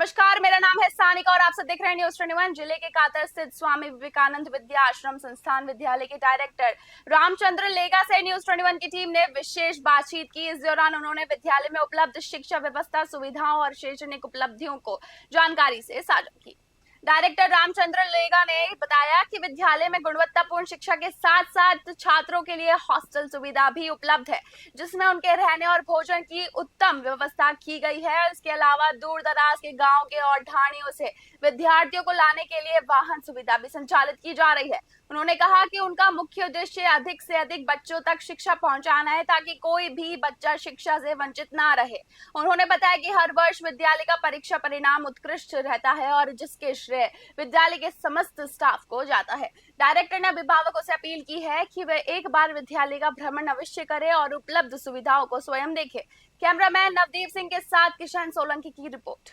नमस्कार, मेरा नाम है सानिका और आप सब देख रहे हैं न्यूज 21। जिले के कातर स्थित स्वामी विवेकानंद विद्या आश्रम संस्थान विद्यालय के डायरेक्टर रामचंद्र लेगा से न्यूज 21 की टीम ने विशेष बातचीत की। इस दौरान उन्होंने विद्यालय में उपलब्ध शिक्षा व्यवस्था, सुविधाओं और शैक्षणिक उपलब्धियों को जानकारी से साझा की। डायरेक्टर रामचंद्र लेगा ने बताया कि विद्यालय में गुणवत्तापूर्ण शिक्षा के साथ साथ छात्रों के लिए हॉस्टल सुविधा भी उपलब्ध है, जिसमें उनके रहने और भोजन की उत्तम व्यवस्था की गई है। इसके अलावा दूर दराज के गांव के और ढाणियों से विद्यार्थियों को लाने के लिए वाहन सुविधा भी संचालित की जा रही है। उन्होंने कहा कि उनका मुख्य उद्देश्य अधिक से अधिक बच्चों तक शिक्षा पहुंचाना है, ताकि कोई भी बच्चा शिक्षा से वंचित ना रहे। उन्होंने बताया कि हर वर्ष विद्यालय का परीक्षा परिणाम उत्कृष्ट रहता है और जिसके श्रेय विद्यालय के समस्त स्टाफ को जाता है। डायरेक्टर ने अभिभावकों से अपील की है कि वे एक बार विद्यालय का भ्रमण अवश्य करें और उपलब्ध सुविधाओं को स्वयं देखें। कैमरामैन नवदीप सिंह के साथ किशन सोलंकी की रिपोर्ट।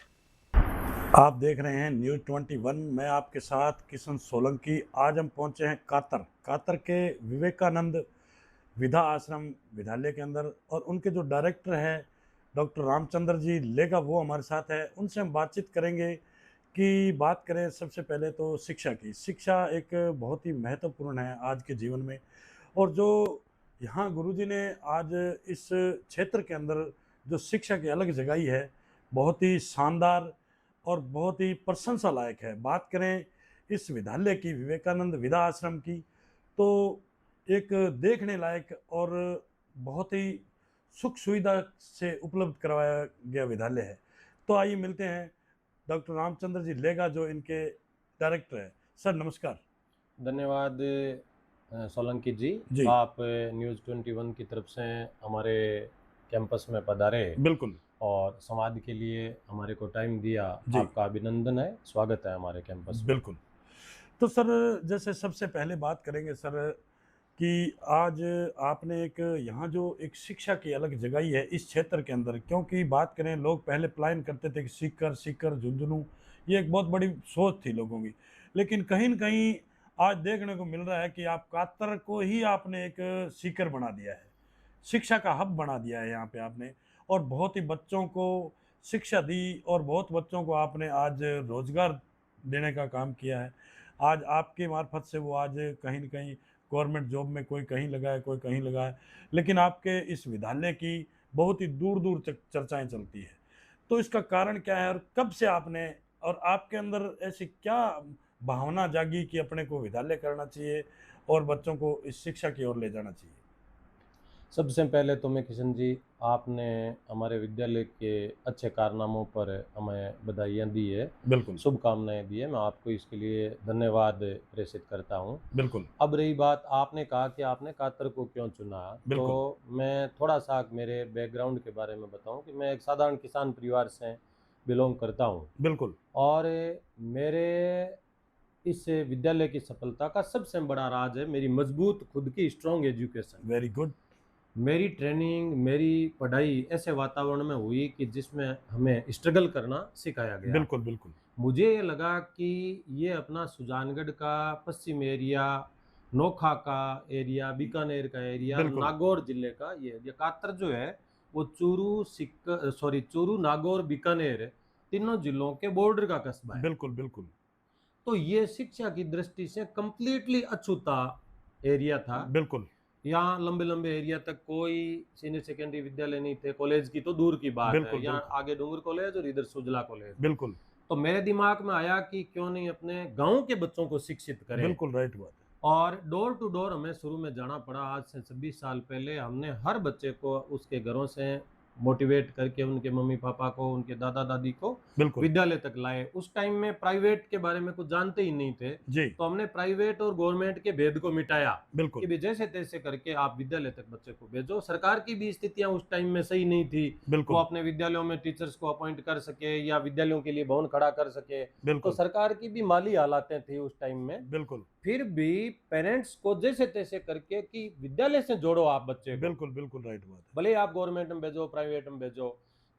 आप देख रहे हैं न्यूज 21। मैं आपके साथ किशन सोलंकी। आज हम पहुंचे हैं कातर के विवेकानंद विद्या आश्रम विद्यालय के अंदर, और उनके जो डायरेक्टर हैं डॉक्टर रामचंद्र जी लेगा, वो हमारे साथ है। उनसे हम बातचीत करेंगे कि बात करें सबसे पहले तो शिक्षा की। शिक्षा एक बहुत ही महत्वपूर्ण है आज के जीवन में, और जो यहाँ गुरुजी ने आज इस क्षेत्र के अंदर जो शिक्षा की अलग जगाई है, बहुत ही शानदार और बहुत ही प्रशंसा लायक है। बात करें इस विद्यालय की, विवेकानंद विद्या आश्रम की, तो एक देखने लायक और बहुत ही सुख सुविधा से उपलब्ध करवाया गया विद्यालय है। तो आइए मिलते हैं डॉक्टर रामचंद्र जी लेगा, जो इनके डायरेक्टर है। सर नमस्कार। धन्यवाद सोलंकी जी। आप न्यूज़ 21 की तरफ से हमारे कैंपस में पधारे, बिल्कुल, और समाज के लिए हमारे को टाइम दिया, आपका अभिनंदन है, स्वागत है हमारे कैंपस में। बिल्कुल। तो सर, जैसे सबसे पहले बात करेंगे सर कि आज आपने एक यहाँ जो एक शिक्षा की अलग जगाई है इस क्षेत्र के अंदर, क्योंकि बात करें लोग पहले पलायन करते थे कि सीकर झुंझुनू, ये एक बहुत बड़ी सोच थी लोगों की। लेकिन कहीं न कहीं आज देखने को मिल रहा है कि आप कातर को ही आपने एक सीकर बना दिया है, शिक्षा का हब बना दिया है यहाँ पे आपने, और बहुत ही बच्चों को शिक्षा दी और बहुत बच्चों को आपने आज रोजगार देने का काम किया है। आज आपके मार्फत से वो आज कहीं न कहीं गवर्नमेंट जॉब में कोई कहीं लगा है, कोई कहीं लगा है, लेकिन आपके इस विद्यालय की बहुत ही दूर दूर तक चर्चाएं चलती है। तो इसका कारण क्या है, और कब से आपने, और आपके अंदर ऐसी क्या भावना जागी कि अपने को विद्यालय करना चाहिए और बच्चों को इस शिक्षा की ओर ले जाना चाहिए? सबसे पहले तो मैं किशन जी, आपने हमारे विद्यालय के अच्छे कारनामों पर हमें बधाइयाँ दी है, बिल्कुल, शुभकामनाएं दी है। मैं आपको इसके लिए धन्यवाद प्रेषित करता हूँ। बिल्कुल। अब रही बात, आपने कहा कि आपने कातर को क्यों चुना, तो मैं थोड़ा सा मेरे बैकग्राउंड के बारे में बताऊं कि मैं एक साधारण किसान परिवार से बिलोंग करता हूं। बिल्कुल। और मेरे इस विद्यालय की सफलता का सबसे बड़ा राज है मेरी मजबूत खुद की स्ट्रॉन्ग एजुकेशन। Very good. मेरी ट्रेनिंग, मेरी पढ़ाई ऐसे वातावरण में हुई कि जिसमें हमें स्ट्रगल करना सिखाया गया। बिल्कुल बिल्कुल। मुझे ये लगा कि ये अपना सुजानगढ़ का पश्चिम एरिया, नोखा का एरिया, बीकानेर का एरिया, नागौर जिले का ये कातर जो है वो चूरू, नागौर, बीकानेर तीनों जिलों के बॉर्डर का कस्बा है। बिल्कुल बिल्कुल। तो ये शिक्षा की दृष्टि से कंप्लीटली अछूता एरिया था। बिल्कुल। यहाँ लंबे लंबे एरिया तक कोई सीनियर सेकेंडरी विद्यालय नहीं थे, कॉलेज की तो दूर की बात है। यहाँ आगे डूंगर कॉलेज और इधर सुजला कॉलेज। बिल्कुल। तो मेरे दिमाग में आया कि क्यों नहीं अपने गांव के बच्चों को शिक्षित करें। बिल्कुल राइट बात है। और डोर टू डोर हमें शुरू में जाना पड़ा। आज से 26 साल पहले हमने हर बच्चे को उसके घरों से मोटिवेट करके उनके मम्मी पापा को, उनके दादा दादी को विद्यालय तक लाए। उस टाइम में प्राइवेट के बारे में कुछ जानते ही नहीं थे जी। तो हमने प्राइवेट और गवर्नमेंट के भेद को मिटाया कि जैसे तैसे करके आप विद्यालय तक बच्चे को भेजो। सरकार की भी स्थितियां उस टाइम में सही नहीं थी, वो अपने विद्यालयों में टीचर्स को अपॉइंट कर सके या विद्यालयों के लिए भवन खड़ा कर सके। तो सरकार की भी माली हालातें थी उस टाइम में। बिल्कुल। फिर भी पेरेंट्स को जैसे तैसे करके कि विद्यालय से जोड़ो आप बच्चे को। बिल्कुल बिल्कुल राइट बात है। भले आप गवर्नमेंट में भेजो, प्राइवेट में भेजो।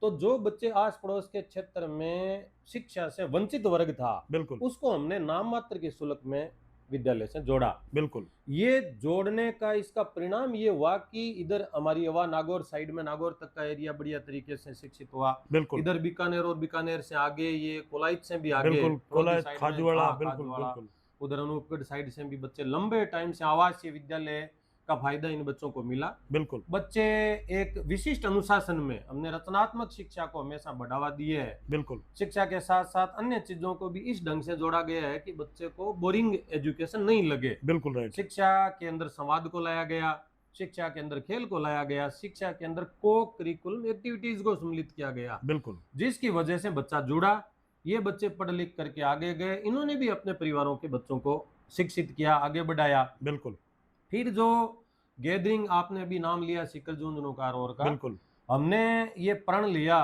तो जो बच्चे आस पड़ोस के क्षेत्र में शिक्षा से वंचित वर्ग था, बिल्कुल, उसको हमने नाम मात्र के शुल्क में विद्यालय से जोड़ा। बिल्कुल ये जोड़ने का इसका परिणाम ये हुआ कि इधर हमारी युवा नागौर साइड में, नागौर तक का एरिया बढ़िया तरीके से शिक्षित हुआ। बिल्कुल इधर बीकानेर और बीकानेर से आगे ये कोलाइट से भी आगे, बिल्कुल फरोदी कोलायत साइड में, खाजूवाड़ा, हाँ, बिल्कुल खाजूवाड़ा, बिल्कुल उधर अनूपगढ़ साइड से भी बच्चे लंबे टाइम से आवासीय विद्यालय का फायदा इन बच्चों को मिला। बिल्कुल बच्चे एक विशिष्ट अनुशासन में, हमने रचनात्मक शिक्षा को हमेशा बढ़ावा दिए है। बिल्कुल शिक्षा के साथ साथ अन्य चीजों को भी इस ढंग से जोड़ा गया है कि बच्चे को बोरिंग एजुकेशन नहीं लगे। बिल्कुल राइट। शिक्षा के अंदर संवाद को लाया गया, शिक्षा के अंदर खेल को लाया गया, शिक्षा के अंदर को करिकुलम एक्टिविटीज को सम्मिलित किया गया, बिल्कुल जिसकी वजह से बच्चा जुड़ा। ये बच्चे पढ़ लिख करके आगे गए, इन्होंने भी अपने परिवारों के बच्चों को शिक्षित किया, आगे बढ़ाया। बिल्कुल फिर जो गैदरिंग आपने भी नाम लिया शिखर झुंझुनूकार और का, बिल्कुल हमने ये प्रण लिया,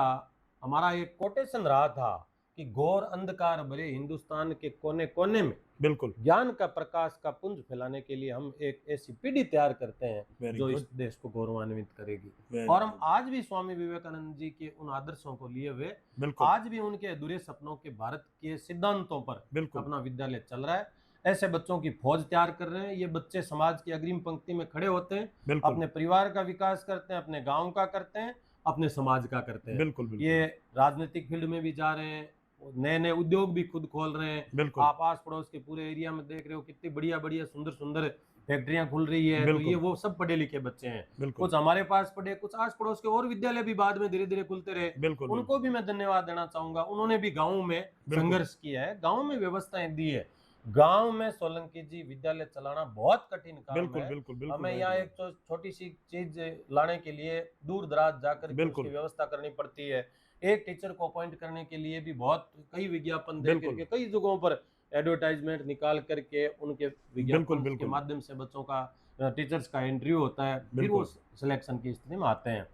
हमारा एक कोटेशन रहा था कि घोर अंधकार भरे हिंदुस्तान के कोने कोने में बिल्कुल ज्ञान का प्रकाश का पुंज फैलाने के लिए हम एक ऐसी पीढ़ी तैयार करते हैं Very जो good. इस देश को गौरवान्वित करेगी। Very और हम good. आज भी स्वामी विवेकानंद जी के उन आदर्शों को लिए हुए, बिल्कुल आज भी उनके अधूरे सपनों के भारत के सिद्धांतों पर बिल्कुल अपना विद्यालय चल रहा है। ऐसे बच्चों की फौज तैयार कर रहे हैं। ये बच्चे समाज की अग्रिम पंक्ति में खड़े होते हैं, बिल्कुल अपने परिवार का विकास करते हैं, अपने गांव का करते हैं, अपने समाज का करते हैं। बिल्कुल बिल्कुल ये राजनीतिक फील्ड में भी जा रहे हैं, नए नए उद्योग भी खुद खोल रहे हैं। बिल्कुल आप आस पड़ोस के पूरे एरिया में देख रहे हो कितनी बढ़िया बढ़िया सुंदर सुंदर फैक्ट्रियां खुल रही है। तो बिल्कुल। ये वो सब पढ़े लिखे बच्चे हैं। बिल्कुल कुछ हमारे पास पढ़े, कुछ आस पड़ोस के और विद्यालय भी बाद में धीरे धीरे खुलते रहे। बिल्कुल उनको भी मैं धन्यवाद देना चाहूंगा। उन्होंने भी गाँव में बिल्कुल। संघर्ष किया है, गाँव में व्यवस्थाएं दी है। गांव में सोलंकी जी विद्यालय चलाना बहुत कठिन काम बिल्कुल है। बिल्कुल बिल्कुल हमें right, यहाँ right. एक छोटी सी चीज लाने के लिए दूर दराज जाकर के बिल्कुल। उसकी व्यवस्था करनी पड़ती है। एक टीचर को अपॉइंट करने के लिए भी बहुत कई विज्ञापन दे बिल्कुल। करके, कई जगहों पर एडवर्टाइजमेंट निकाल करके उनके बिल्कुल, विज्ञापन के बिल्कुल। माध्यम से बच्चों का, टीचर्स का इंटरव्यू होता है, फिर वो बिल्कुल। सिलेक्शन की स्थिति में आते हैं।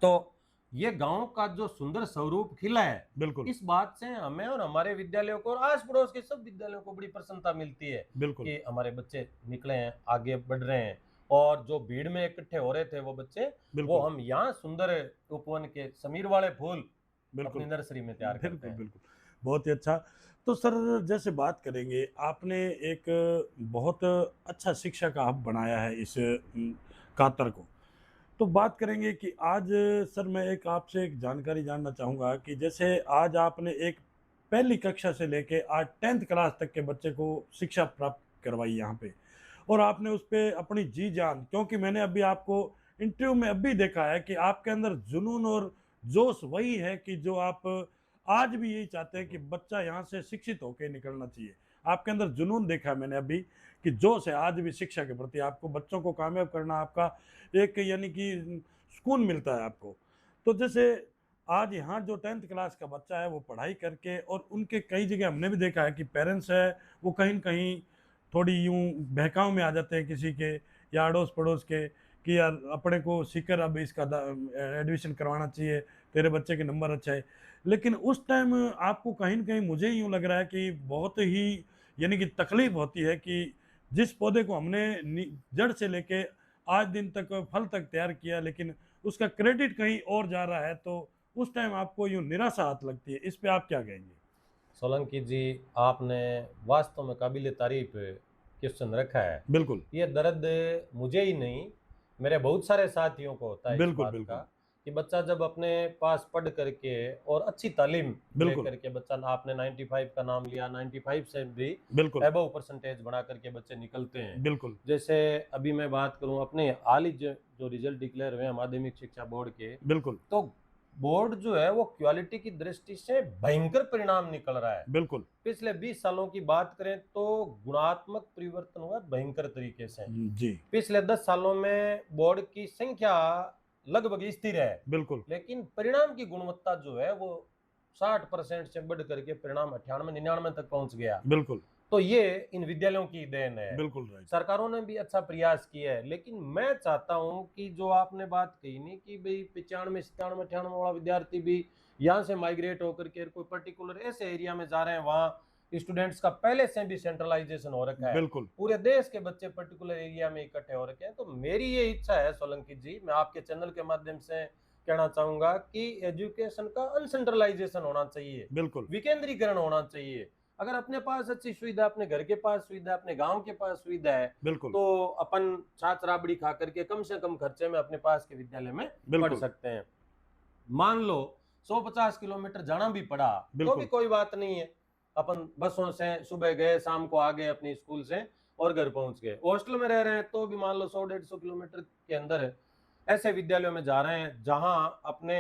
तो ये गांव का जो सुंदर स्वरूप खिला है, बिल्कुल इस बात से हमें और हमारे विद्यालयों को और आस पड़ोस के सब विद्यालयों को बड़ी प्रसन्नता मिलती है बिल्कुल कि हमारे बच्चे निकले हैं, आगे बढ़ रहे हैं। और जो भीड़ में इकट्ठे हो रहे थे वो बच्चे, वो बिल्कुल हम यहाँ सुंदर उपवन के समीर वाले फूल अपनी बिल्कुल नर्सरी में तैयार करते बिल्कुल हैं। बिल्कुल बहुत ही अच्छा। तो सर जैसे बात करेंगे, आपने एक बहुत अच्छा शिक्षा का हब बनाया है इस कातर को। तो बात करेंगे कि आज सर मैं एक आपसे एक जानकारी जानना चाहूँगा कि जैसे आज आपने एक पहली कक्षा से लेके आज 10th क्लास तक के बच्चे को शिक्षा प्राप्त करवाई यहाँ पे, और आपने उस पर अपनी जी जान, क्योंकि मैंने अभी आपको इंटरव्यू में अभी देखा है कि आपके अंदर जुनून और जोश वही है कि जो आप आज भी यही चाहते हैं कि बच्चा यहाँ से शिक्षित होकर निकलना चाहिए। आपके अंदर जुनून देखा है मैंने अभी कि जोश है आज भी शिक्षा के प्रति, आपको बच्चों को कामयाब करना आपका एक यानी कि सुकून मिलता है आपको। तो जैसे आज यहाँ जो 10th क्लास का बच्चा है वो पढ़ाई करके, और उनके कई जगह हमने भी देखा है कि पेरेंट्स है वो कहीं न कहीं थोड़ी यूं बहकाव में आ जाते हैं किसी के या अड़ोस पड़ोस के कि यार अपने को सीकर अब इसका एडमिशन करवाना चाहिए, तेरे बच्चे के नंबर अच्छा है। लेकिन उस टाइम आपको कहीं न कहीं मुझे यूँ लग रहा है कि बहुत ही यानी कि तकलीफ होती है कि जिस पौधे को हमने जड़ से लेके आज दिन तक फल तक तैयार किया, लेकिन उसका क्रेडिट कहीं और जा रहा है, तो उस टाइम आपको यूँ निराशा हाथ लगती है। इस पे आप क्या कहेंगे? सोलंकी जी, आपने वास्तव में काबिल तारीफ क्वेश्चन रखा है। बिल्कुल ये दर्द मुझे ही नहीं, मेरे बहुत सारे साथियों को होता है इस बिल्कुल बात बिल्कुल का कि बच्चा जब अपने पास पढ़ करके और अच्छी तालीम बिल्कुल। लेकर के, बच्चा आपने 95 का नाम लिया, 95 से भी बिल्कुल एबव परसेंटेज बना करके बच्चे निकलते हैं। बिल्कुल जैसे अभी मैं बात करूं अपने हाल ही जो रिजल्ट डिक्लेयर हुए हैं माध्यमिक शिक्षा बोर्ड के, बिल्कुल तो बोर्ड जो है वो क्वालिटी की दृष्टि से भयंकर परिणाम निकल रहा है। बिल्कुल पिछले 20 सालों की बात करें तो गुणात्मक परिवर्तन हुआ भयंकर तरीके से। जी पिछले 10 सालों में बोर्ड की संख्या लगभग स्थिर है, बिल्कुल लेकिन परिणाम की गुणवत्ता जो है वो 60% से बढ़ करके परिणाम 98-99 तक पहुंच गया। बिल्कुल तो ये इन विद्यालयों की देन है। बिल्कुल राइट। सरकारों ने भी अच्छा प्रयास किया है, लेकिन मैं चाहता हूं कि जो आपने बात कही नहीं कि भाई 95, 97, 98 वाला विद्यार्थी भी यहाँ से माइग्रेट होकर के कोई पर्टिकुलर ऐसे एरिया में जा रहे हैं, वहाँ स्टूडेंट्स का पहले से भी सेंट्रलाइजेशन हो रखा है, बिल्कुल पूरे देश के बच्चे पर्टिकुलर एरिया में इकट्ठे हो रखे हैं। तो मेरी ये इच्छा है सोलंकी जी, मैं आपके चैनल के माध्यम से कहना चाहूंगा कि एजुकेशन का अनसेंट्रलाइजेशन होना चाहिए, बिल्कुल विकेंद्रीकरण होना चाहिए। अगर अपने पास अच्छी सुविधा, अपने घर के पास सुविधा, अपने गांव के पास सुविधा है, बिल्कुल तो अपन छाछ राबड़ी खा करके कम से कम खर्चे में अपने पास के विद्यालय में पढ़ बिल्कुल सकते हैं। मान लो 150 किलोमीटर जाना भी पड़ा तो बिल्कुल भी कोई बात नहीं है, अपन बसों से सुबह गए, शाम को आ गए अपनी स्कूल से और घर पहुंच गए। हॉस्टल में रह रहे हैं तो भी मान लो 100-150 किलोमीटर के अंदर ऐसे विद्यालयों में जा रहे हैं जहां अपने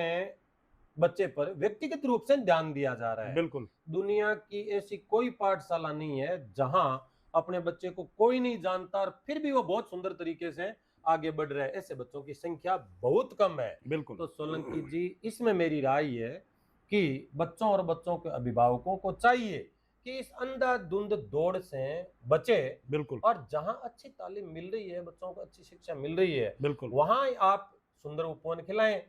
बच्चे पर व्यक्तिगत रूप से ध्यान दिया जा रहा है। बिल्कुल दुनिया की ऐसी कोई पाठशाला नहीं है जहां अपने बच्चे को कोई नहीं जानता और फिर भी वो बहुत सुंदर तरीके से आगे बढ़ रहा है। ऐसे बच्चों की संख्या बहुत कम है। बिल्कुल तो सोलंकी जी, इसमें मेरी राय है कि बच्चों और बच्चों के अभिभावकों को चाहिए कि इस अंधाधुंध दौड़ से बचे बिल्कुल और जहां अच्छी तालीम मिल रही है, बच्चों को अच्छी शिक्षा मिल रही है, बिल्कुल वहां आप सुंदर उपवन खिलाएं,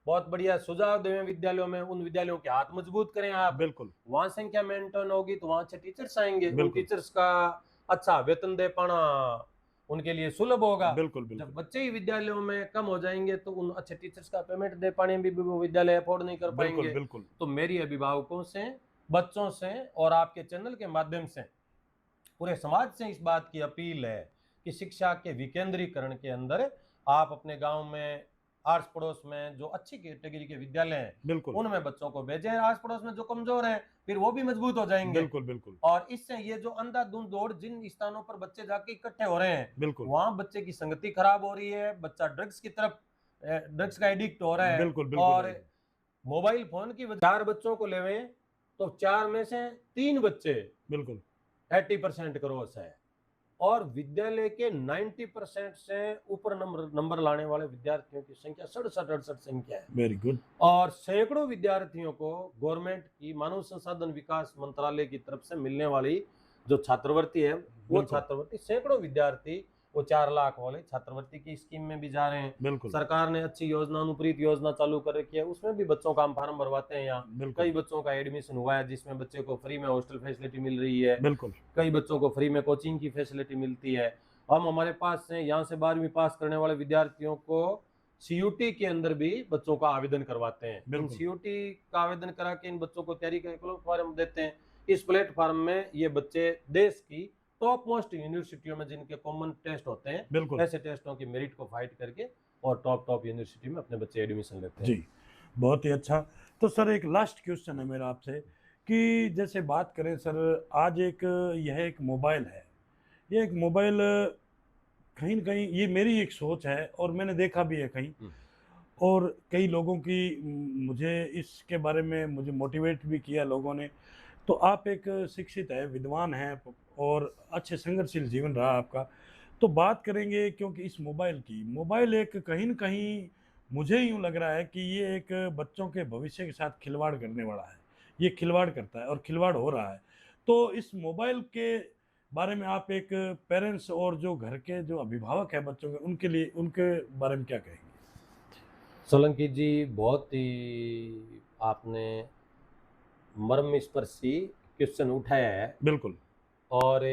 बहुत बढ़िया सुझाव दें विद्यालयों में, उन विद्यालयों के हाथ मजबूत करें आप। बिल्कुल वहां संख्या मेंटेन होगी तो वहां अच्छे टीचर्स आएंगे, उन बिल्कुल। टीचर्स का अच्छा वेतन दे पाना उनके लिए सुलभ होगा। बिल्कुल जब बिल्कुल बच्चे ही विद्यालयों में कम हो जाएंगे तो उन अच्छे टीचर्स का पेमेंट दे पाने भी वो विद्यालय अफोर्ड नहीं कर बिल्कुल पाएंगे। बिल्कुल तो मेरी अभिभावकों से, बच्चों से और आपके चैनल के माध्यम से पूरे समाज से इस बात की अपील है कि शिक्षा के विकेंद्रीकरण के अंदर आप अपने गांव में, आस पड़ोस में जो अच्छी कैटेगरी के विद्यालय हैं बिल्कुल उनमें बच्चों को भेजें। आस पड़ोस में जो कमजोर हैं फिर वो भी मजबूत हो जाएंगे। बिल्कुल बिल्कुल और इससे ये जो अंधाधुंध दौड़, जिन स्थानों पर बच्चे जाके इकट्ठे हो रहे हैं बिल्कुल वहां बच्चे की संगति खराब हो रही है, बच्चा ड्रग्स की तरफ, ड्रग्स का एडिक्ट हो रहा है। बिल्कुल बिल्कुल और मोबाइल फोन की वजह, 4 बच्चों को लेवे तो 4 में से 3 बच्चे बिल्कुल 80% क्रॉस है और विद्यालय के 90% से ऊपर नंबर लाने वाले विद्यार्थियों की संख्या 67-68 संख्या है। वेरी गुड और सैकड़ों विद्यार्थियों को गवर्नमेंट की मानव संसाधन विकास मंत्रालय की तरफ से मिलने वाली जो छात्रवृत्ति है, वो बिल्कुल। छात्रवृत्ति सैकड़ों विद्यार्थी वो 4 लाख वाले छात्रवृत्ति की स्कीम में भी जा रहे हैं। बिल्कुल सरकार ने अच्छी योजना, अनुप्रीत योजना चालू कर रखी है, उसमें भी बच्चों का हम फार्म भरवाते हैं। यहाँ बिल्कुल कई बच्चों का एडमिशन हुआ है जिसमें बच्चे को फ्री में हॉस्टल फैसिलिटी मिल रही है, बिल्कुल कई बच्चों को फ्री में कोचिंग की फैसिलिटी मिलती है। हम हमारे पास से यहाँ से 12वीं पास करने वाले विद्यार्थियों को सीयूटी के अंदर भी बच्चों का आवेदन करवाते हैं। इन बिल्कुल। सीयूटी का आवेदन करा के इन बच्चों को तैयारी का प्लेटफॉर्म देते हैं। इस प्लेटफॉर्म में ये बच्चे देश की टॉप मोस्ट यूनिवर्सिटियों में जिनके कॉमन टेस्ट होते हैं, बिल्कुल ऐसे टेस्टों की मेरिट को फाइट करके और टॉप यूनिवर्सिटी में अपने बच्चे एडमिशन लेते हैं। जी बहुत ही अच्छा। तो सर एक लास्ट क्वेश्चन है मेरा आपसे कि जैसे बात करें सर, आज यह एक मोबाइल है, ये एक मोबाइल कहीं न कहीं, ये मेरी एक सोच है और मैंने देखा भी है कहीं, और कई लोगों की मुझे इसके बारे में मुझे मोटिवेट भी किया लोगों ने। तो आप एक शिक्षित है, विद्वान हैं और अच्छे संघर्षशील जीवन रहा आपका, तो बात करेंगे क्योंकि इस मोबाइल की, मोबाइल एक कहीं न कहीं मुझे यूँ लग रहा है कि ये एक बच्चों के भविष्य के साथ खिलवाड़ करने वाला है, ये खिलवाड़ करता है और खिलवाड़ हो रहा है। तो इस मोबाइल के बारे में आप एक पेरेंट्स और जो घर के जो अभिभावक हैं बच्चों के, उनके लिए, उनके बारे में क्या कहेंगे? सोलंकी जी, बहुत ही आपने मर्मस्पर्शी क्वेश्चन उठाया है बिल्कुल और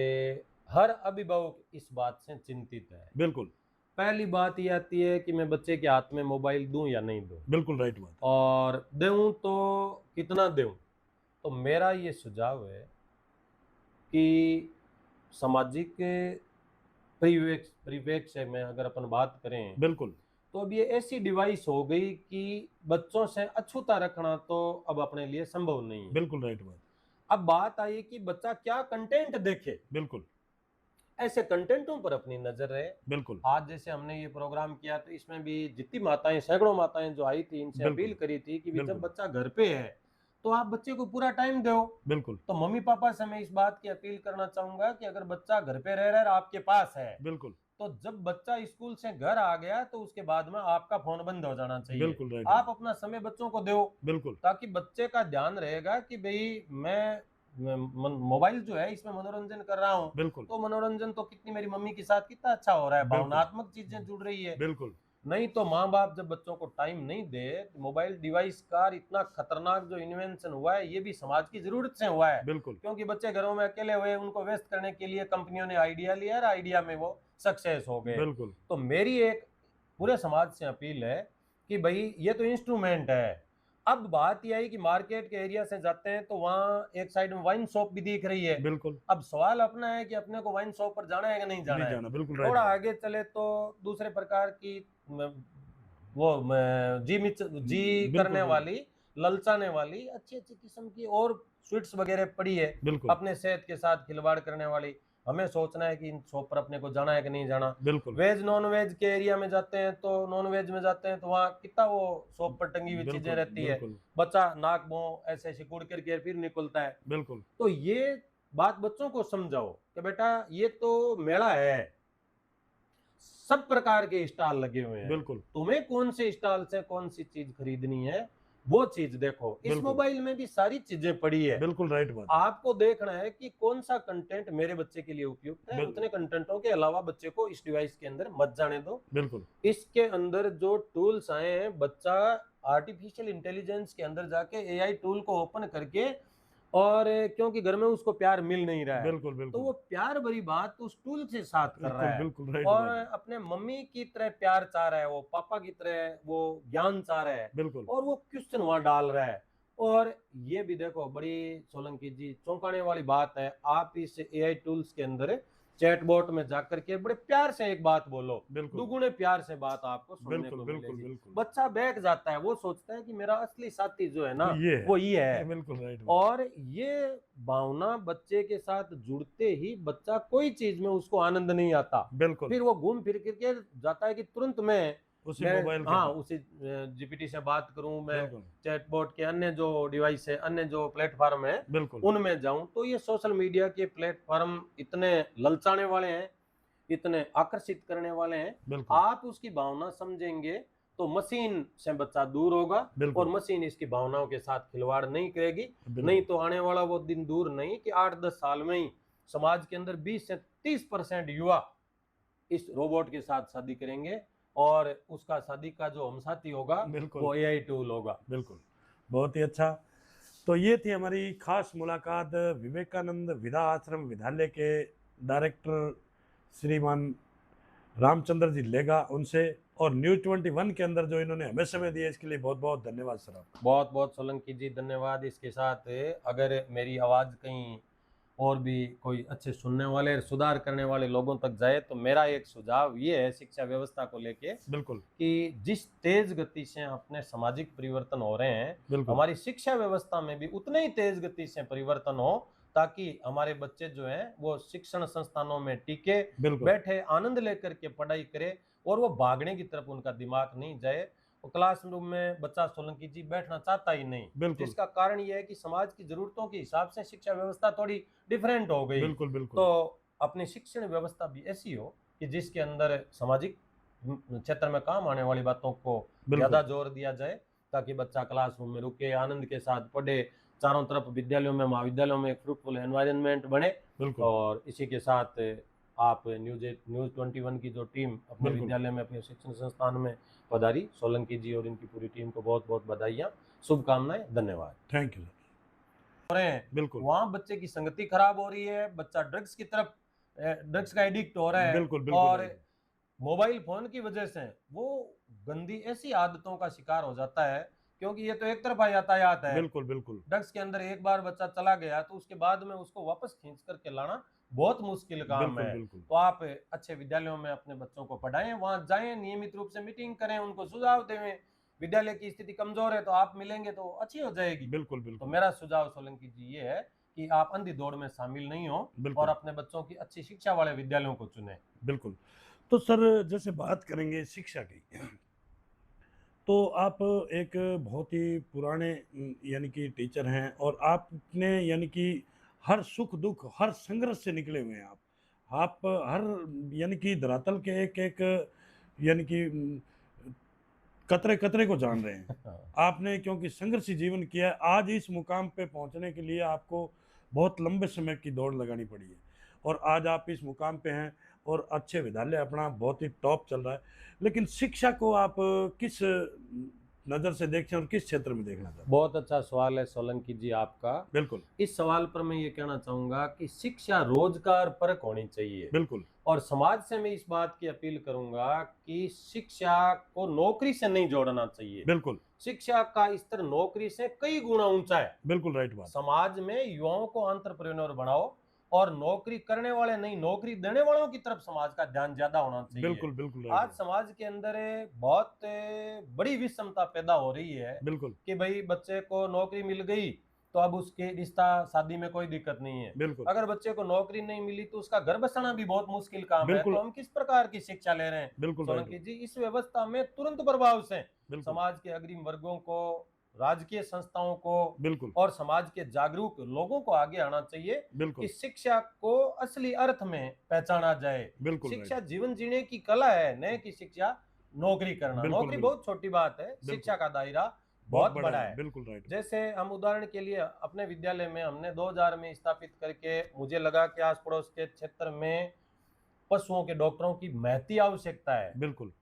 हर अभिभावक इस बात से चिंतित है। बिल्कुल पहली बात ये आती है कि मैं बच्चे के हाथ में मोबाइल दूं या नहीं दूं, बिल्कुल राइट बात। और दूं तो कितना दूं। तो मेरा ये सुझाव है कि सामाजिक परिप्रेक्ष्य में अगर अपन बात करें बिल्कुल तो अब ये ऐसी डिवाइस हो गई कि बच्चों से अछूता रखना तो अब अपने लिए संभव नहीं है। बिल्कुल राइट बात। अब बात आई कि बच्चा क्या कंटेंट देखे, बिल्कुल ऐसे कंटेंटों पर अपनी नजर रहे। बिल्कुल आज जैसे हमने ये प्रोग्राम किया तो इसमें भी जितनी माताएं, सैकड़ों माताएं जो आई थी, इनसे बिल्कुल। अपील करी थी कि जब बिल्कुल। बच्चा घर पे है तो आप बच्चे को पूरा टाइम दो। बिल्कुल तो मम्मी पापा से मैं इस बात की अपील करना चाहूंगा कि अगर बच्चा घर पे रह रहा है, आपके पास है, बिल्कुल तो जब बच्चा स्कूल से घर आ गया तो उसके बाद में आपका फोन बंद हो जाना चाहिए। बिल्कुल राइट आप अपना समय बच्चों को दो, बिल्कुल ताकि बच्चे का ध्यान रहेगा कि भाई मैं मोबाइल जो है इसमें मनोरंजन कर रहा हूँ, बिल्कुल तो मनोरंजन तो कितनी मेरी मम्मी के साथ कितना अच्छा हो रहा है, बिल्कुल। भावनात्मक चीजें जुड़ रही है। बिल्कुल नहीं तो माँ बाप जब बच्चों को टाइम नहीं दे, मोबाइल डिवाइस का इतना खतरनाक जो इन्वेंशन हुआ है ये भी समाज की जरूरत से हुआ है। बिल्कुल क्योंकि बच्चे घरों में अकेले हुए, उनको व्यस्त करने के लिए कंपनियों ने आइडिया लिया और आइडिया में वो सक्सेस हो गए। बिल्कुल तो मेरी एक पूरे समाज से अपील है कि भाई ये तो इंस्ट्रूमेंट है, अब बात यह है कि मार्केट के एरिया से जाते हैं तो वहाँ एक साइड में वाइन शॉप भी दिख रही है। बिल्कुल अब सवाल अपना है कि अपने को वाइन शॉप पर जाना है कि नहीं जाना नहीं है। जाना, बिल्कुल थोड़ा राइट। आगे चले तो दूसरे प्रकार की वो जी करने बिल्कुल वाली, ललचाने वाली अच्छी अच्छी किस्म की और स्वीट्स वगैरह पड़ी है, बिल्कुल अपने सेहत के साथ खिलवाड़ करने वाली। हमें सोचना है कि इन शॉप पर अपने को जाना है कि नहीं जाना। बिल्कुल वेज नॉन वेज के एरिया में जाते हैं तो नॉन वेज में जाते हैं तो वहाँ कितना वो शॉप पर टंगी हुई चीजें बिल्कुल रहती है, बिल्कुल बच्चा नाक मुंह ऐसे सिकुड़ करके फिर निकलता है। बिल्कुल तो ये बात बच्चों को समझाओ कि बेटा ये तो मेला है, सब प्रकार के स्टॉल लगे हुए हैं, बिल्कुल तुम्हें कौन से स्टॉल से कौन सी चीज खरीदनी है वो चीज देखो। इस बिल्कुल। मोबाइल में भी सारी चीजें पड़ी है, बिल्कुल राइट बात। आपको देखना है कि कौन सा कंटेंट मेरे बच्चे के लिए उपयुक्त है, उतने कंटेंटों के अलावा बच्चे को इस डिवाइस के अंदर मत जाने दो। बिल्कुल इसके अंदर जो टूल्स आए हैं, बच्चा आर्टिफिशियल इंटेलिजेंस के अंदर जाके एआई टूल को ओपन करके, और क्योंकि घर में उसको प्यार मिल नहीं रहा है बिल्कुल तो बिल्कुल वो प्यार भरी बात उस टूल से साथ कर रहा है, बिल्कुल राइट और बात। अपने मम्मी की तरह प्यार चाह रहा है, वो पापा की तरह वो ज्ञान चाह रहा है, बिल्कुल और वो क्वेश्चन वहां डाल रहा है। और ये भी देखो बड़ी सोलंकी जी चौंकाने वाली बात है, आप इस एआई टूल्स के अंदर चैटबॉट में जाकर के बड़े प्यार से एक बात बोलो, बिल्कुल दुगुने प्यार से बात आपको सुनने बिल्कुल को बिल्कुल मिलेगी। बिल्कुल बच्चा बैठ जाता है, वो सोचता है कि मेरा असली साथी जो है ना ये है। वो ये है। बिल्कुल राइट बात। और ये भावना बच्चे के साथ जुड़ते ही बच्चा कोई चीज में उसको आनंद नहीं आता, बिल्कुल फिर वो घूम फिर करके जाता है कि तुरंत उसी मैं मोबाइल के हाँ अंदर। उसी जीपीटी से बात करूं, मैं बिल्कुल चैटबॉट के अन्य जो डिवाइस है, अन्य जो प्लेटफॉर्म है बिल्कुल उनमें जाऊं। तो ये सोशल मीडिया के प्लेटफॉर्म इतने ललचाने वाले हैं, इतने आकर्षित करने वाले हैं, बिल्कुल आप उसकी भावना समझेंगे तो मशीन से बच्चा दूर होगा, और बिल्कुल मशीन इसकी भावनाओं के साथ खिलवाड़ नहीं करेगी। बिल्कुल नहीं तो आने वाला वो दिन दूर नहीं कि 8-10 साल में ही समाज के अंदर 20 से 30% युवा इस रोबोट के साथ शादी करेंगे, और उसका शादी का जो हमसाथी होगा बिल्कुल वो एआई टूल होगा। बिल्कुल बहुत ही अच्छा। तो ये थी हमारी खास मुलाकात विवेकानंद विद्या आश्रम विद्यालय के डायरेक्टर श्रीमान रामचंद्र जी लेगा उनसे, और न्यूज़ 21 के अंदर जो इन्होंने हमें समय दिया इसके लिए बहुत बहुत धन्यवाद सर आपका। बहुत बहुत सोलंकी जी धन्यवाद। इसके साथ अगर मेरी आवाज़ कहीं और भी कोई अच्छे सुनने वाले सुधार करने वाले लोगों तक जाए तो मेरा एक सुझाव ये है शिक्षा व्यवस्था को लेके, बिल्कुल कि जिस तेज गति से अपने सामाजिक परिवर्तन हो रहे हैं, बिल्कुल हमारी शिक्षा व्यवस्था में भी उतने ही तेज गति से परिवर्तन हो, ताकि हमारे बच्चे जो हैं वो शिक्षण संस्थानों में टिके बिल्कुल बैठे आनंद लेकर के पढ़ाई करे, और वो भागने की तरफ उनका दिमाग नहीं जाए। वो क्लासरूम में बच्चा सोलंकी जी बैठना चाहता ही नहीं, बिल्कुल जिसका कारण ये है कि समाज की जरूरतों के हिसाब से शिक्षा व्यवस्था थोड़ी डिफरेंट हो गई। बिल्कुल बिल्कुल तो अपनी शिक्षण व्यवस्था भी ऐसी हो कि जिसके अंदर सामाजिक क्षेत्र में काम आने वाली बातों को ज्यादा जोर दिया जाए, ताकि बच्चा क्लासरूम में रुके आनंद के साथ पढ़े, चारों तरफ विद्यालयों में महाविद्यालयों में एक फ्रूटफुल एनवायरनमेंट बने। बिल्कुल और इसी के साथ आप न्यूज़ 21 की जो टीम अपने बिल्कुल। विद्यालय में अपने शिक्षण संस्थान में पधारी, सोलंकी जी और इनकी पूरी टीम को बहुत बहुत बधाइयाँ, शुभकामनाएं, धन्यवाद। थैंक यू बिल्कुल वहाँ बच्चे की संगति खराब हो रही है, बच्चा ड्रग्स की तरफ ड्रग्स का एडिक्ट हो रहा है, बिल्कुल बिल्कुल और राइट। मोबाइल फोन की वजह से वो गंदी ऐसी आदतों का शिकार हो जाता है, क्योंकि ये तो एक तरफा यातायात है। बिल्कुल बिल्कुल ड्रग्स के अंदर एक बार बच्चा चला गया तो उसके बाद में उसको वापस खींच करके लाना बहुत मुश्किल काम बिल्कुल है। बिल्कुल तो आप अच्छे विद्यालयों में अपने बच्चों को पढ़ाएं, वहां जाएं, नियमित रूप से मीटिंग करें, उनको सुझाव दें। विद्यालय की स्थिति कमजोर है तो आप मिलेंगे तो अच्छी हो जाएगी। बिल्कुल तो बिल्कुल मेरा सुझाव सोलंकी जी ये है कि आप अंधी दौड़ में शामिल नहीं हो, बिल्कुल और अपने बच्चों की अच्छी शिक्षा वाले विद्यालयों को चुनें। बिल्कुल। तो सर जैसे बात करेंगे शिक्षा की, तो आप एक बहुत ही पुराने यानी कि टीचर हैं, और आपने यानी कि हर सुख दुख हर संघर्ष से निकले हुए हैं आप हर यानी कि धरातल के एक एक यानी कि कतरे कतरे को जान रहे हैं आपने, क्योंकि संघर्षी जीवन किया है। आज इस मुकाम पे पहुंचने के लिए आपको बहुत लंबे समय की दौड़ लगानी पड़ी है, और आज आप इस मुकाम पे हैं, और अच्छे विद्यालय अपना बहुत ही टॉप चल रहा है। लेकिन शिक्षा को आप किस नज़र से देखते हैं और किस क्षेत्र में देखना चाहते हैं? बहुत अच्छा सवाल है सोलंकी जी आपका। बिल्कुल इस सवाल पर मैं ये कहना चाहूंगा कि शिक्षा रोजगार परक होनी चाहिए, बिल्कुल और समाज से मैं इस बात की अपील करूंगा कि शिक्षा को नौकरी से नहीं जोड़ना चाहिए। बिल्कुल शिक्षा का स्तर नौकरी से कई गुना ऊंचा है। बिल्कुल राइट बात। समाज में युवाओं को एंटरप्रेन्योर बनाओ और नौकरी करने वाले नहीं, नौकरी देने वालों की तरफ समाज का ध्यान ज्यादा होना चाहिए। बिल्कुल बिल्कुल आज राइट। समाज के अंदर बहुत बड़ी विषमता पैदा हो रही है बिल्कुल कि भाई बच्चे को नौकरी मिल गई तो अब उसके रिश्ता शादी में कोई दिक्कत नहीं है। बिल्कुल अगर बच्चे को नौकरी नहीं मिली तो उसका घर बसाना भी बहुत मुश्किल काम है। बिल्कुल तो हम किस प्रकार की शिक्षा ले रहे हैं बिल्कुल सोलंकी राइट। जी? इस व्यवस्था में तुरंत प्रभाव से बिल्कुल समाज के अग्रिम वर्गों को, राजकीय संस्थाओं को बिल्कुल और समाज के जागरूक लोगों को आगे आना चाहिए कि बिल्कुल शिक्षा को असली अर्थ में पहचाना जाए। बिल्कुल शिक्षा राइट। जीवन जीने की कला है, न कि शिक्षा नौकरी करना। बिल्कुल, नौकरी बिल्कुल। बहुत छोटी बात है, शिक्षा का दायरा बहुत बड़ा है। बिल्कुल राइट। जैसे हम उदाहरण के लिए अपने विद्यालय में हमने 2000 में स्थापित करके, मुझे लगा कि आस पड़ोस के क्षेत्र में पशुओं के डॉक्टरों की महती आवश्यकता है। बिल्कुल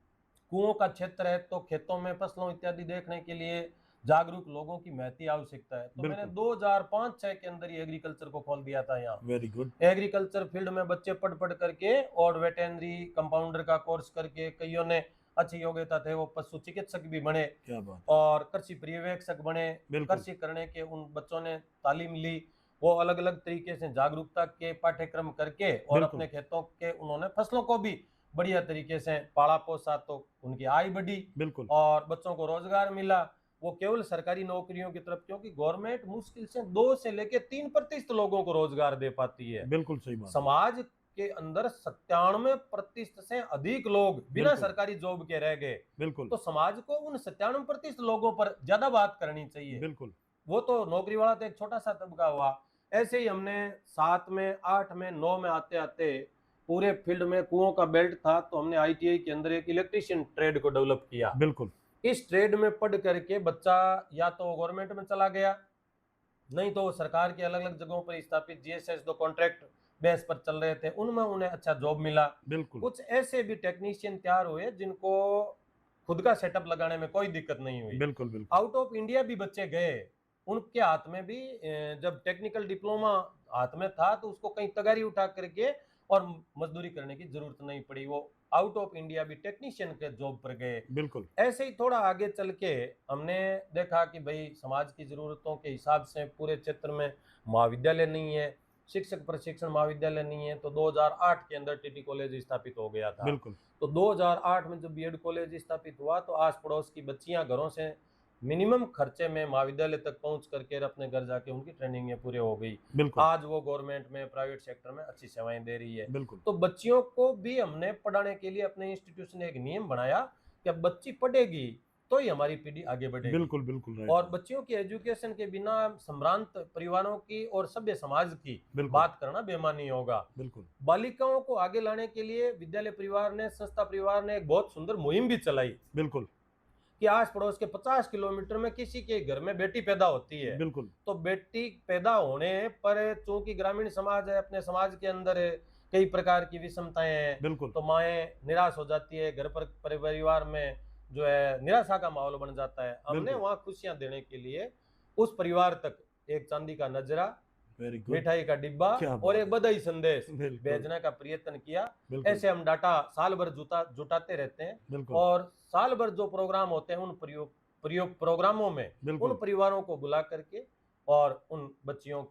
कुओं का क्षेत्र है तो खेतों में फसलों इत्यादि देखने के लिए जागरूक लोगों की महती आवश्यकता है। तो मैंने 2005-6 के अंदर ही एग्रीकल्चर को खोल दिया था यहाँ। Very good. एग्रीकल्चर फील्ड में बच्चे पढ़ करके और वेटेनरी कंपाउंडर का कोर्स करके, कईयों ने अच्छी योग्यता थे वो पशु चिकित्सक भी बने, क्या बात। और कृषि पर्यवेक्षक बने। बिल्कुल कृषि करने के उन बच्चों ने तालीम ली, वो अलग अलग तरीके से जागरूकता के पाठ्यक्रम करके और बिल्कुल। अपने खेतों के उन्होंने फसलों को भी बढ़िया तरीके से पाला पोसा, तो उनकी आय बढ़ी बिल्कुल और बच्चों को रोजगार मिला। वो केवल सरकारी नौकरियों की तरफ, क्योंकि गवर्नमेंट मुश्किल से 2 से लेकर 3% लोगों को रोजगार दे पाती है। बिल्कुल सही बात। समाज के अंदर 97% से अधिक लोग बिना बिल्कुल। सरकारी जॉब के रह गए। बिल्कुल तो समाज को उन 97% लोगों पर ज्यादा बात करनी चाहिए। बिल्कुल वो तो नौकरी वाला तो एक छोटा सा तबका हुआ। ऐसे ही हमने 7 में, 8 में, 9 में आते आते पूरे फील्ड में कुओं का बेल्ट था, तो हमने ITI के अंदर एक इलेक्ट्रीशियन ट्रेड को डेवलप किया। बिल्कुल इस ट्रेड में पढ़ करके बच्चा या तो गवर्नमेंट में चला गया, नहीं तो सरकार के अलग अलग जगहों पर स्थापित GSS जो कॉन्ट्रैक्ट बेस पर चल रहे थे, उनमें उन्हें अच्छा जॉब मिला। बिल्कुल कुछ ऐसे भी टेक्नीशियन तैयार हुए जिनको खुद का सेटअप लगाने में कोई दिक्कत नहीं हुई। बिल्कुल बिल्कुल आउट ऑफ इंडिया भी बच्चे गए, उनके हाथ में भी जब टेक्निकल डिप्लोमा हाथ में था तो उसको कहीं तगारी उठा करके और मजदूरी करने की जरूरत नहीं पड़ी। वो आउट ऑफ इंडिया भी टेक्नीशियन के जॉब पर गए। बिल्कुल ऐसे ही थोड़ा आगे चल के हमने देखा कि भाई समाज की जरूरतों के हिसाब से पूरे क्षेत्र में महाविद्यालय नहीं है, शिक्षक प्रशिक्षण महाविद्यालय नहीं है, तो 2008 के अंदर TT कॉलेज स्थापित हो गया था। बिल्कुल तो 2008 में जब BEd कॉलेज स्थापित हुआ तो आस पड़ोस की बच्चियां घरों से मिनिमम खर्चे में महाविद्यालय तक पहुंच करके अपने घर जाके उनकी ट्रेनिंग पूरे हो गई। बिल्कुल आज वो गवर्नमेंट में, प्राइवेट सेक्टर में अच्छी सेवाएं दे रही है। बिल्कुल तो बच्चियों को भी हमने पढ़ाने के लिए अपने इंस्टीट्यूशन ने एक नियम बनाया कि अब बच्ची पढ़ेगी तो ही हमारी पीढ़ी आगे बढ़ेगी। बिल्कुल बिल्कुल राइट। और बच्चियों की एजुकेशन के बिना संभ्रांत परिवारों की और सभ्य समाज की बिल्कुल बात करना बेमानी होगा। बिल्कुल बालिकाओं को आगे लाने के लिए विद्यालय परिवार ने, संस्था परिवार ने एक बहुत सुंदर मुहिम भी चलाई बिल्कुल कि आस पड़ोस के 50 किलोमीटर में किसी के घर में बेटी पैदा होती है, बिल्कुल तो बेटी पैदा होने पर चूंकि ग्रामीण समाज है, अपने समाज के अंदर कई प्रकार की विषमताएं हैं, बिल्कुल तो माएँ निराश हो जाती है, घर पर परिवार में जो है निराशा का माहौल बन जाता है। हमने बिल्कुल। वहाँ खुशियां देने के लिए उस परिवार तक एक चांदी का नजरा, वेरी गुड। मिठाई का डिब्बा क्या बात और एक है। बधाई संदेश बिल्कुल भेजने का प्रयत्न किया। बिल्कुल ऐसे हम डाटा साल भर जुटाते रहते हैं बिल्कुल और साल भर जो प्रोग्राम होते हैं उन प्रोग्रामों में उन बिल्कुल परिवारों को बुला करके और उन बच्चियों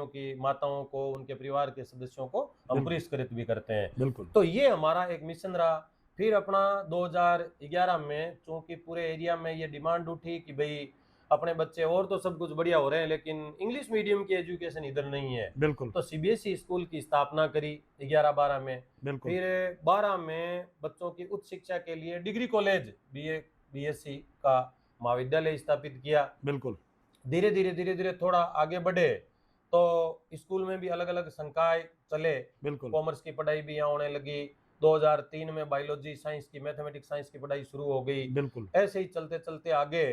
की माताओं को, उनके परिवार के सदस्यों को हम बिल्कुल। पुरस्कृत भी करते हैं। बिल्कुल तो ये हमारा एक मिशन रहा। फिर अपना 2011 में चूंकि पूरे एरिया में ये डिमांड उठी कि भाई अपने बच्चे, और तो सब कुछ बढ़िया हो रहे हैं लेकिन इंग्लिश मीडियम की एजुकेशन इधर नहीं है, बिल्कुल तो CBSE स्कूल की स्थापना करी 11-12 में। बिल्कुल फिर 12 में बच्चों की उच्च शिक्षा के लिए डिग्री कॉलेज BSc का महाविद्यालय स्थापित किया। बिल्कुल धीरे धीरे थोड़ा आगे बढ़े तो स्कूल में भी अलग अलग संकाय चले, बिल्कुल कॉमर्स की पढ़ाई भी यहाँ होने लगी। 2003 में बायोलॉजी साइंस की, मैथमेटिक्स साइंस की पढ़ाई शुरू हो गई। बिल्कुल ऐसे ही चलते चलते आगे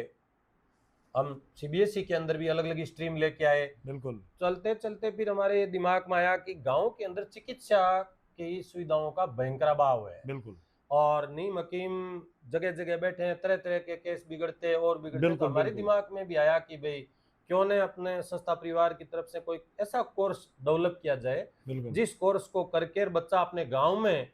हम CBSE के अंदर भी अलग अलग स्ट्रीम लेके आए। बिल्कुल चलते चलते फिर हमारे दिमाग में आया कि गांव के अंदर चिकित्सा की सुविधाओं का भयंकर अभाव है बिल्कुल और नीम हकीम जगह जगह बैठे हैं, तरह तरह के केस बिगड़ते और बिगड़ते। तो बिल्कुल, हमारे बिल्कुल। दिमाग में भी आया कि भाई क्यों न अपने संस्था परिवार की तरफ से कोई ऐसा कोर्स डेवलप किया जाए बिल्कुल जिस कोर्स को करके बच्चा अपने गांव में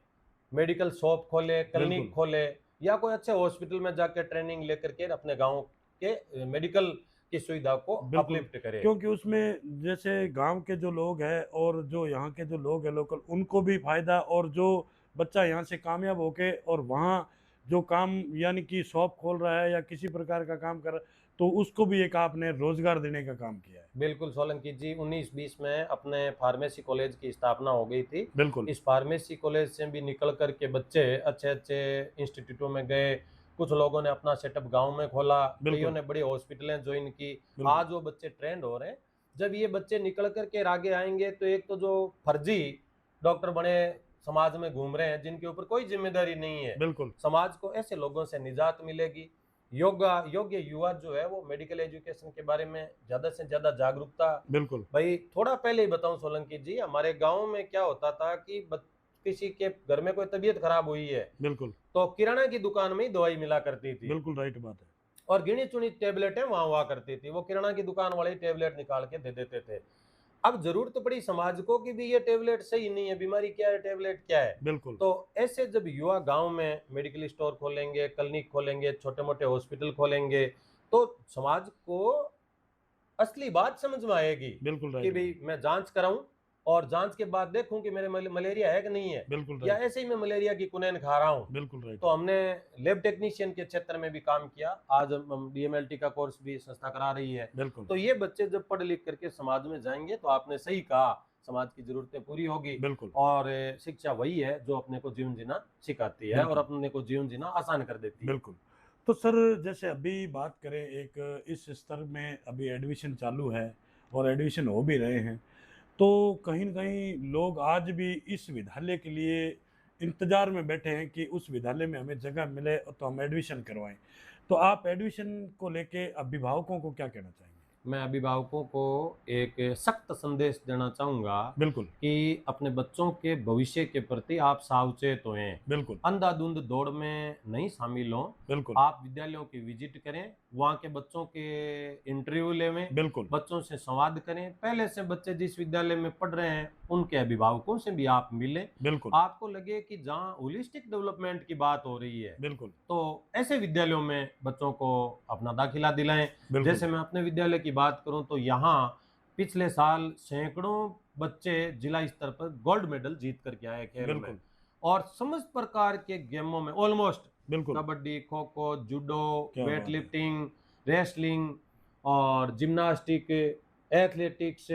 मेडिकल शॉप खोले, क्लिनिक बिल्कुल। खोले या कोई अच्छे हॉस्पिटल में जाकर ट्रेनिंग लेकर के अपने गांव के मेडिकल की सुविधा को बिल्कुल। अपलिफ्ट करे। क्योंकि उसमें जैसे गांव के जो लोग हैं और जो यहाँ के जो लोग हैं लोकल, उनको भी फायदा, और जो बच्चा यहाँ से कामयाब होके और वहाँ जो काम यानी कि शॉप खोल रहा है या किसी प्रकार का काम कर रहा है, तो उसको भी एक आपने रोजगार देने का काम किया है। बिल्कुल सोलंकी जी, 1920 में अपने फार्मेसी कॉलेज की स्थापना हो गई थी। बिल्कुल इस फार्मेसी कॉलेज से भी निकल कर के बच्चे अच्छे अच्छे इंस्टीट्यूटों में गए। कुछ लोगों ने अपना सेटअप गांव में खोला, बिल्कुल। कईयों ने बड़ी हॉस्पिटलें ज्वाइन की। बिल्कुल। आज वो बच्चे ट्रेंड हो रहे हैं। जब ये बच्चे निकल कर के आगे आएंगे तो एक तो जो फर्जी डॉक्टर बने समाज में घूम रहे हैं, जिनके ऊपर कोई जिम्मेदारी नहीं है, बिल्कुल समाज को ऐसे लोगों से निजात मिलेगी। योग्य युवा जो है वो मेडिकल एजुकेशन के बारे में ज्यादा से ज्यादा जागरूकता। बिल्कुल भाई थोड़ा पहले ही बताऊं सोलंकी जी, हमारे गांव में क्या होता था कि किसी के घर में कोई तबीयत खराब हुई है बिल्कुल तो किराना की दुकान में ही दवाई मिला करती थी, बिल्कुल राइट बात है। और गिनी चुनी टेबलेटें वहां हुआ करती थी। वो किराना की दुकान वाले टेबलेट निकाल के दे देते थे। अब जरूरत पड़ी समाज को कि भी ये टेबलेट सही नहीं है, बीमारी क्या है, टेबलेट क्या है। बिल्कुल तो ऐसे जब युवा गांव में मेडिकल स्टोर खोलेंगे, क्लिनिक खोलेंगे, छोटे मोटे हॉस्पिटल खोलेंगे, तो समाज को असली बात समझ में आएगी बिल्कुल कि राइट भाई मैं जांच कराऊं और जांच के बाद देखूं कि मेरे मलेरिया है कि नहीं है, बिल्कुल या राइट ऐसे ही मैं मलेरिया की कुनैन खा रहा हूं। बिल्कुल राइट तो हमने लैब टेक्नीशियन के क्षेत्र में भी काम किया। आज हम डीएमएलटी का कोर्स भी संस्था करा रही है। बिल्कुल तो ये बच्चे जब पढ़ लिख करके समाज में जाएंगे तो आपने सही कहा, समाज की जरूरतें पूरी होगी। बिल्कुल और शिक्षा वही है जो अपने को जीवन जीना सिखाती है और अपने को जीवन जीना आसान कर देती है। बिल्कुल। तो सर जैसे अभी बात करें, एक इस स्तर में अभी एडमिशन चालू है और एडमिशन हो भी रहे हैं, तो कहीं न कहीं लोग आज भी इस विद्यालय के लिए इंतजार में बैठे हैं कि उस विद्यालय में हमें जगह मिले तो हम एडमिशन करवाएं। तो आप एडमिशन को लेके अभिभावकों को क्या कहना चाहेंगे? मैं अभिभावकों को एक सख्त संदेश देना चाहूंगा बिल्कुल कि अपने बच्चों के भविष्य के प्रति आप सावचेत होएं। बिल्कुल अंधाधुंध दौड़ में नहीं शामिल हों। बिल्कुल आप विद्यालयों की विजिट करें, वहाँ के बच्चों के इंटरव्यू लेवें, बिल्कुल बच्चों से संवाद करें। पहले से बच्चे जिस विद्यालय में पढ़ रहे हैं उनके अभिभावकों से भी आप मिलें। बिल्कुल आपको लगे कि जहाँ होलिस्टिक डेवलपमेंट की बात हो रही है बिल्कुल तो ऐसे विद्यालयों में बच्चों को अपना दाखिला दिलाएं। बिल्कुल जैसे मैं अपने विद्यालय की बात करूं तो यहाँ पिछले साल सैकड़ों बच्चे जिला स्तर पर गोल्ड मेडल जीत करके आए खेल में, बिल्कुल और समस्त प्रकार के गेमों में ऑलमोस्ट बिल्कुल कबड्डी, खो खो, जूडो, क्या बात वेट है। लिफ्टिंग, रेसलिंग और जिम्नास्टिक, एथलेटिक्स,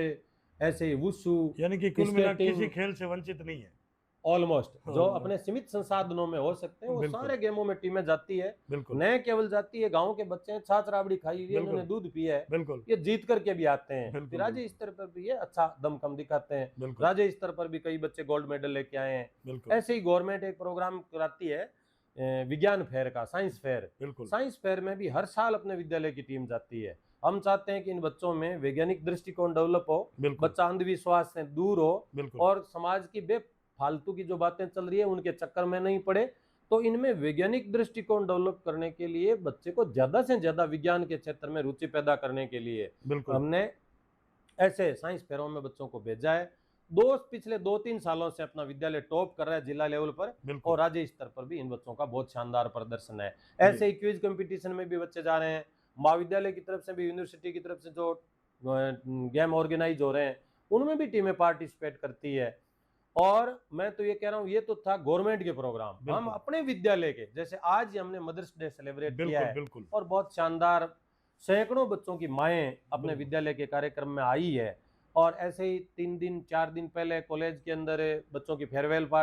ऐसे ही वुशु, यानी कि कुल मिला स्केटिंग, किसी खेल से वंचित नहीं है। ऑलमोस्ट जो हाँ। अपने सीमित संसाधनों में हो सकते हैं वो बिल्कुल। सारे गेमों में टीमें जाती है। बिल्कुल नए केवल जाती है, गांव के बच्चे हैं, छाछ राबड़ी खाई हुई है, बिल्कुल। इन्होंने दूध पिया है, बिल्कुल ये जीत करके भी आते हैं। बिल्कुल, फिर राज्य स्तर पर भी ये अच्छा दमखम दिखाते हैं। बिल्कुल राज्य स्तर पर भी कई बच्चे गोल्ड मेडल लेके आए हैं। बिल्कुल ऐसे ही गवर्नमेंट एक प्रोग्राम कराती है विज्ञान फेयर का, साइंस फेयर। बिल्कुल साइंस फेयर में भी हर साल अपने विद्यालय की टीम जाती है। हम चाहते हैं कि इन बच्चों में वैज्ञानिक दृष्टिकोण डेवलप हो, बिल्कुल बच्चा अंधविश्वास से दूर हो बिल्कुल और समाज की बेफालतू की जो बातें चल रही है उनके चक्कर में नहीं पड़े। तो इनमें वैज्ञानिक दृष्टिकोण डेवलप करने के लिए बच्चे को ज्यादा से ज्यादा विज्ञान के क्षेत्र में रुचि पैदा करने के लिए बिल्कुल हमने ऐसे साइंस फेयरों में बच्चों को भेजा है। पिछले 2-3 सालों से अपना विद्यालय टॉप कर रहा है जिला लेवल पर, बिल्कुल और राज्य स्तर पर भी इन बच्चों का बहुत शानदार प्रदर्शन है। ऐसे ही क्विज कंपटीशन में भी बच्चे जा रहे हैं। महाविद्यालय की तरफ से भी, यूनिवर्सिटी की तरफ से जो गेम ऑर्गेनाइज हो रहे हैं उनमें भी टीमें पार्टिसिपेट करती है। और मैं तो ये कह रहा हूँ, ये तो था गवर्नमेंट के प्रोग्राम। हम बिल्कुल। अपने विद्यालय के, जैसे आज ही हमने मदर्स डे सेलिब्रेट किया बिल्कुल है बिल्कुल और बहुत शानदार सैकड़ों बच्चों की माएँ अपने बिल्कुल। विद्यालय के कार्यक्रम में आई है। और ऐसे ही 3 दिन 4 दिन पहले कॉलेज के अंदर बच्चों की फेयरवेल पार्टी